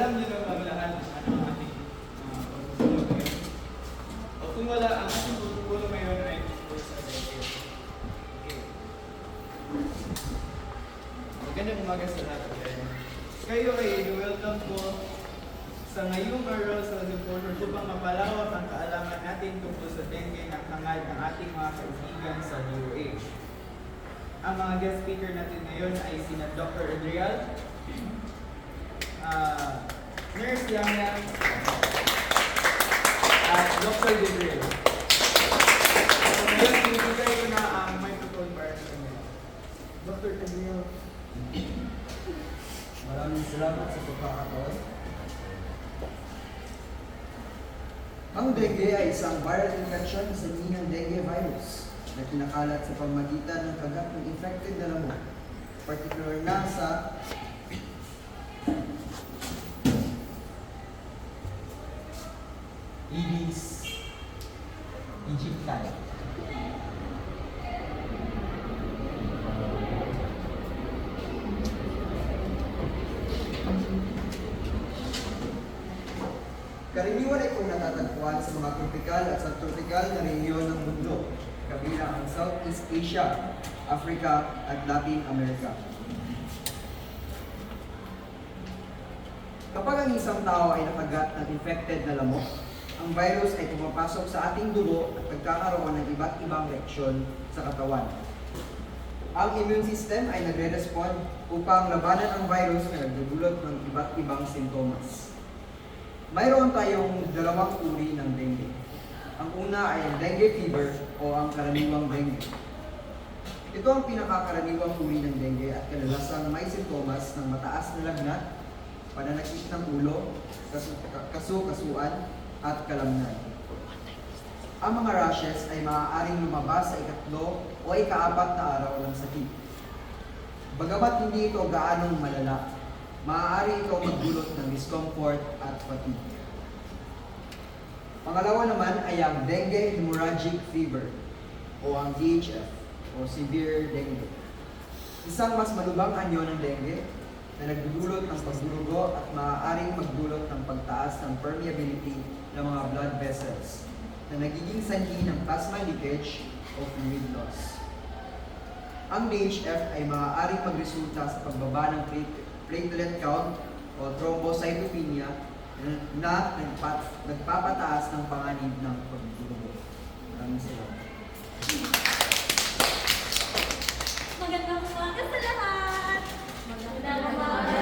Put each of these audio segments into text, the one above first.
alam niyo naman lahat ano ang ating pagkukulo ngayon. O kung wala, ang ating pagkukulo ngayon ay tungkol sa dengue. Okay. Magandang umaga sa lahat. Kayo ay welcome po sa ngayong araw sa Reporter upang mapalawak ang kaalaman natin tungkol sa dengue ng hangad ng ating mga kaibigan sa DOH. Ang mga guest speaker natin ngayon ay sina Dr. Adriel, Nurse Yamya, at Dr. Gabriel. So ngayon, ibigay ko na ang microphone para sa kanila. Dr. Adriel. Maraming salamat sa pagkakataon. Ang dengue ay isang viral infection sa minang dengue virus na kinakalat sa pamamagitan ng kagat ng infected na lamok, particular na sa Aedes aegypti. Karaniwan ay kung natatagpuan sa mga tropikal at subtropical na rehiyon ng mundo, kabilang ang Southeast Asia, Africa, at Latin America. Kapag ang isang tao ay nakagat ng infected na lamok, ang virus ay pumapasok sa ating dugo at nagkakaroon ng iba't ibang reaksyon sa katawan. Ang immune system ay nagre-respond upang labanan ang virus na nagdudulot ng iba't ibang sintomas. Mayroon tayong dalawang uri ng dengue. Ang una ay ang dengue fever o ang karaniwang dengue. Ito ang pinakakaraniwang uri ng dengue at kadalasang may sintomas ng mataas na lagnat, pananakit ng ulo, kasu-kasuan, at kalamnan. Ang mga rashes ay maaaring lumabas sa ikatlo o ikaapat na araw ng sakit. Bagamat hindi ito gaanong malala, maaari ito magdulot ng discomfort at fatigue. Pangalawa naman ay ang dengue hemorrhagic fever o ang DHF o severe dengue. Isang mas malubhang anyo ng dengue na nagdudulot ng pagdurugo at maaaring magdulot ng pagtaas ng permeability ng mga blood vessels na nagiging sanhi ng plasma leakage o fluid loss. Ang DHF ay maaaring magresulta sa pagbaba ng platelet count o thrombocytopenia na nagpapataas ng panganib ng pagdurugo. Maraming salamat. Magandang umaga sa lahat! Magandang umaga!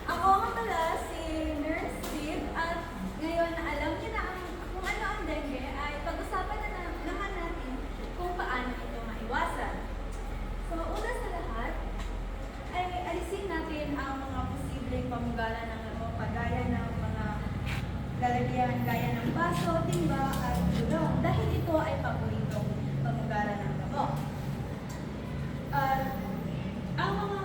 Ako nga pala si Nurse Sid at ngayon alam niyo na kung ano ang dengue ay pag-usapan na naman natin kung paano ito maiwasan. So una sa lahat ay alisin natin ang mga posibleng pamugala ng lamok kagaya ng mga lalagyan gaya ng baso, timba at gulong dahil ito ay paboritong pamugala ng lamok. Ang mga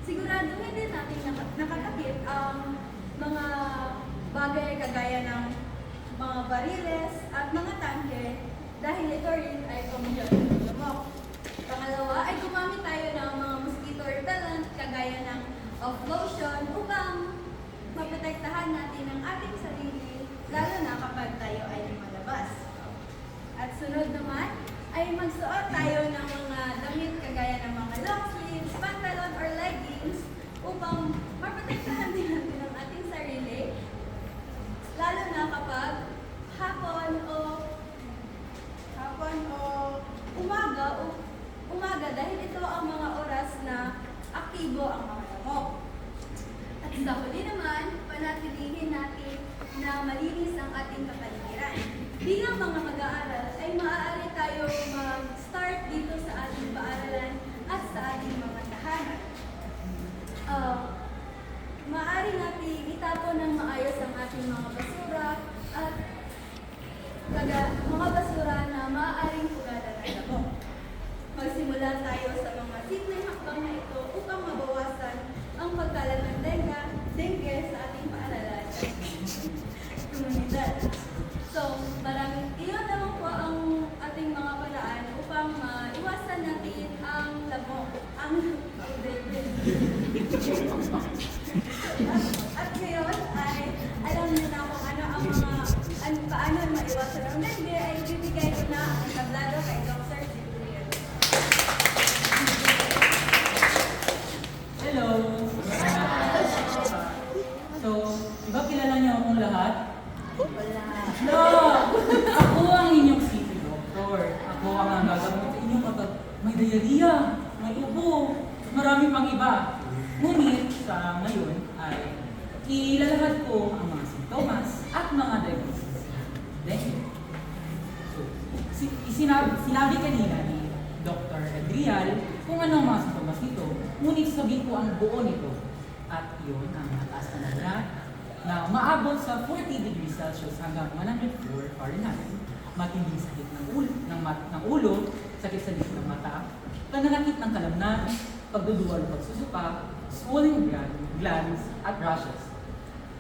sigurado hindi natin nakakakit ang mga bagay kagaya ng mga bariles at mga tangke dahil ito rin ay pamugala ng lamok. Pangalawa ay gumamit tayo ng mga mosquito repellent kagaya ng lotion upang maprotektahan natin ang ating sarili lalo na kapag tayo ay lumalabas. At sunod naman ay magsuot tayo ng mga damit kagaya ng mga long sleeves, pantalon or leggings upang maprotektahan din natin ang ating sarili lalo na kapag hapon o umaga dahil ito ang mga oras na aktibo ang mga lamok. At sa huli naman, panatilihin natin na malinis ang ating kapaligiran. Bilang mga mag-aaral ay maaari tayo mag-start dito sa ating paaralan at sa ating mga tahanan. Maaari natin itapon ng maayos ang ating mga basura at mga basura na maaaring pugada ng lamok. Magsimula tayo sa mga simpleng hakbang na ito upang mabawasan ang pagkalat ng dengue sa ating paaralan at komunidad. So, iyon naman po ang ating mga paraan upang maiwasan natin ang lamok, ang dengue. At ngayon ay alam niyo na kung ano ang mga paano maiwasan ang dengue ay bibigay ko na ang entablado kay Dr. Gabriel. Hello! So, di ba kilala niyo akong lahat? Wala. No! Ako ang inyong city doctor. Ako ang gagamot sa inyo kapag may diarrhea, may ubo, marami pang iba. Ngunit sa ngayon ay ilalahad ko ang mga sintomas at mga diagnosis. Dengue. So, sinabi kanina ni Dr. Adrial kung ano ang mga sintomas nito, ngunit sabihin ko ang buo nito. At yun ang mataas na lagnat na maabot sa 40 degrees Celsius hanggang 104 Fahrenheit. Matinding sakit ng ulo, sakit sa likod ng mata, pananakit ng kalamnan, pagduduwal o pagsusuka, swollen glands, at rashes.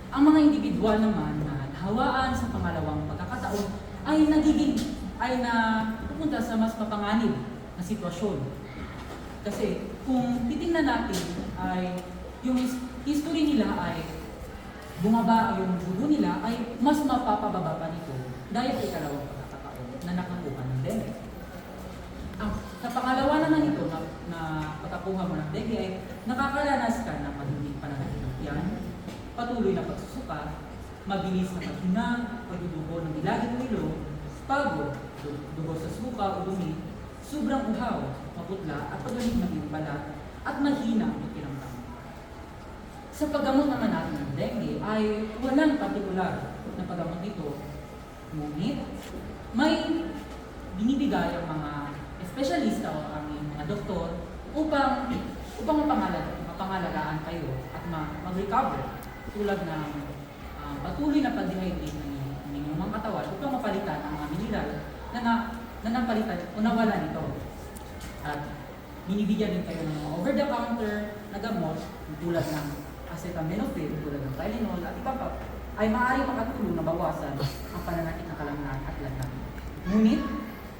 Ang mga individual naman na nahawaan sa pangalawang pagkakataon ay pupunta sa mas mapanganib na sitwasyon. Kasi kung titingnan natin ay yung history nila ay bumaba, yung dugo nila ay mas mapapababa pa nito dahil sa ikalawang pagkakataon na nakakuha ng dengue. Sa pangalawa naman ito na pagkakuha mo ng dengue ay nakakaranas ka ng matinding pananakit ng tiyan, patuloy na pagsusuka, mabilis na paghinga, pagdudugo ng bilagid o ilong, pagod, dugo sa suka o dumi, sobrang uhaw, maputla at pagaling ng iyong balat at mahina ang pakiramdam. Sa paggamot naman natin ng dengue ay walang partikular na paggamot nito. Ngunit may binibigay ang mga espesyalista o ang mga doktor upang mapangalagaan kayo at mag-recover tulad ng patuloy na pag-dehydrate ng inyong mga katawan upang mapalitan ang mga mineral na napalitan o nawala nito. At binibigyan din kayo ng mga over-the-counter na gamot tulad ng acetaminophen, tulad ng Tylenol at iba pa ay maaaring makatulong na bawasan ang pananakit ng kalamnan at lagnat. Ngunit,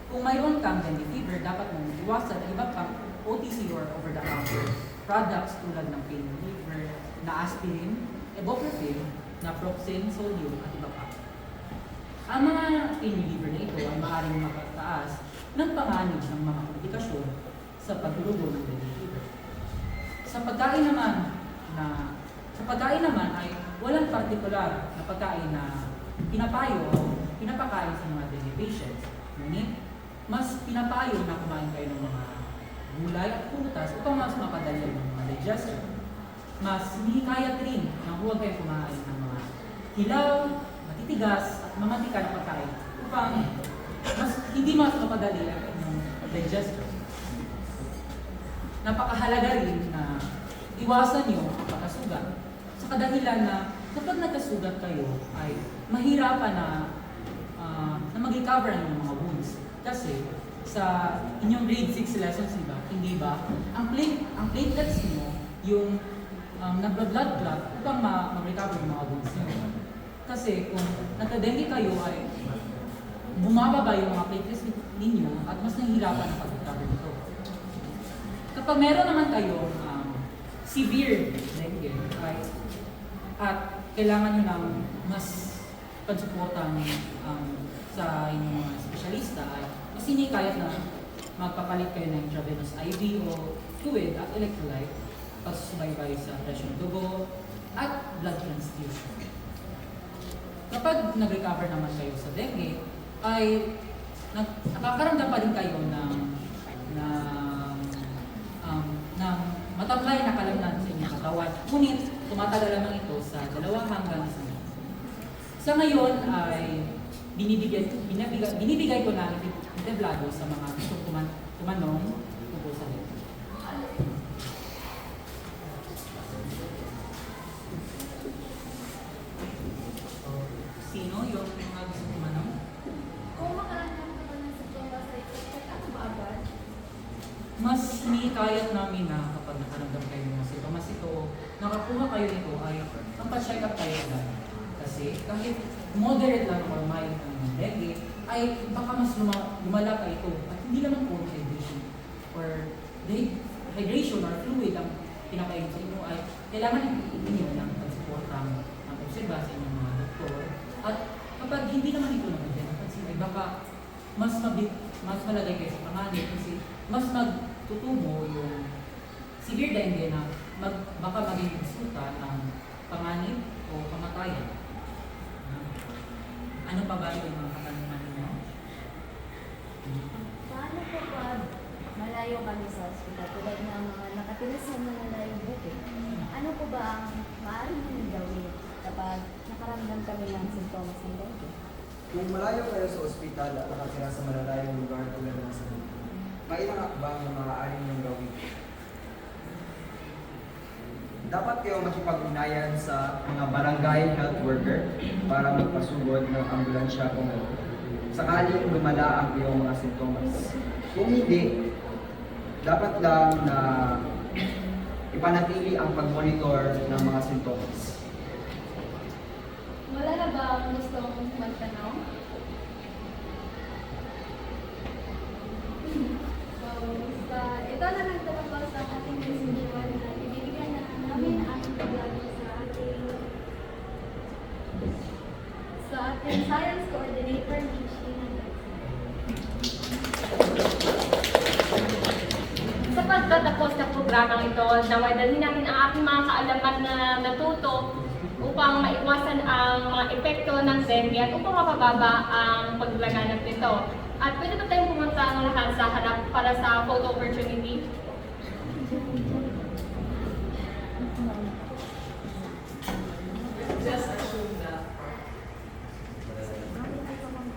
kung mayroon kang dengue fever, dapat mong iwasan ang iba pang OTC or over-the-counter products tulad ng pain reliever, na aspirin, ibuprofen, naproxen, sodium at iba pa. Ang mga pain reliever na ito ay maaaring magpataas ng panganib ng mga komplikasyon sa pagdurugo ng dengue fever. Sa pagkain naman ay walang partikular na pagkain na pinapayo o pinapakain sa mga dengue patients. Ngunit, mas pinapayo na kumain kayo ng mga gulay at prutas upang mas mapadali ang mga digestion. Mas hinihikayat rin na huwag kayo kumain ng mga hilaw, matitigas at mamatika na pagkain upang hindi mas mapadali ang inyong digestion. Napakahalaga rin na iwasan niyo ang pagkasugat. Sa kadahilan na kapag nagkasugat kayo ay mahirapan na mag-recover ang inyong mga wounds. Kasi sa inyong grade 6 lessons, hindi ba? Ang platelets niyo, yung nag-blood clot upang mag-recover yung mga wounds niyo. Kasi kung nagka-dengue kayo ay bumababa yung mga platelets ninyo at mas nahihirapan ang pag-recover nito. Kapag meron naman kayong severe dengue at kailangan nyo ng mas pagsuportang sa inyong mga espesyalista ay mas hinikayat na magpapalit kayo ng intravenous IV o fluid at electrolyte, pagsusubaybay sa presyon dugo at blood transfusion. Kapag nag-recover naman kayo sa dengue, ay nakakaramdam pa rin kayo ng mataglay na kalamnan sa inyong katawan. Ngunit, tumatagal lamang ito sa 2 hanggang 1 minuto. Sa ngayon ay binibigay ko na entablado sa mga gustong tumanong tungkol sa dengue. Sino yung mga gustong tumanong? Kung makaramdam ka ba ng sintomas ay check-up ba agad? Mas hinikayat namin na kapag nakaramdam kayo ng mga sintomas ito, nakakuha kayo nito ay ang pa-check up kayo agad. Kasi kahit moderate lang or mild ang dengue, ay baka mas lumala pa ito. At hindi naman po hydration or fluid ang pinapainom sa inyo ay kailangan ninyo ng kang mag-obserba sa inyong mga doktor. At kapag hindi naman ito nabigyan ng pansin, ay baka mas malagay kayo sa panganib kasi mas magtutubo yung severe dengue na baka maging resulta ng panganib o kamatayan. Ano pa ba yung mga katanungan ninyo? Paano po pag malayo kami sa ospital, tulad ng mga nakatira sa malalayong bukid? Ano po ba ang maaaring namin gawin kapag nakaramdam kami ng sintomas ng dengue? Kung malayo kayo sa ospital at nakatira sa malalayong lugar tulad ng sa may ilang hakbang na maaari niyong gawin. Dapat kayo makipag-ugnayan sa mga barangay health worker para magpasugod ng ambulansya kung sakaling lumala ang iyong mga sintomas. Kung hindi, dapat lang na ipanatili ang pag-monitor ng mga sintomas. Wala na ba ang gustong magtanong? So, ito na nagtatapos sa ating residual na ibibigyan na namin ang paglago sa ating science coordinator, Miss Sheena. Sa pagtatapos ng programang ito, naway dalhin natin ang ating mga kaalaman na natuto upang maiwasan ang mga epekto ng dengue at upang mapababa ang paglaganap nito. At pwede ba tayong pumunta ng lahat sa harap para sa photo opportunity? Just assume that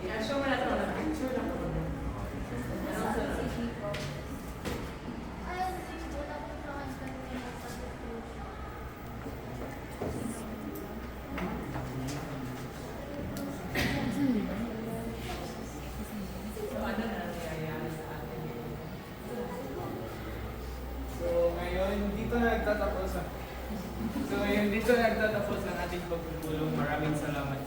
i-assume mo na ito na picture lang po. So ano na nangyayari sa atin? So ngayon, dito nagtatapos ang ating pagpupulong. Maraming salamat.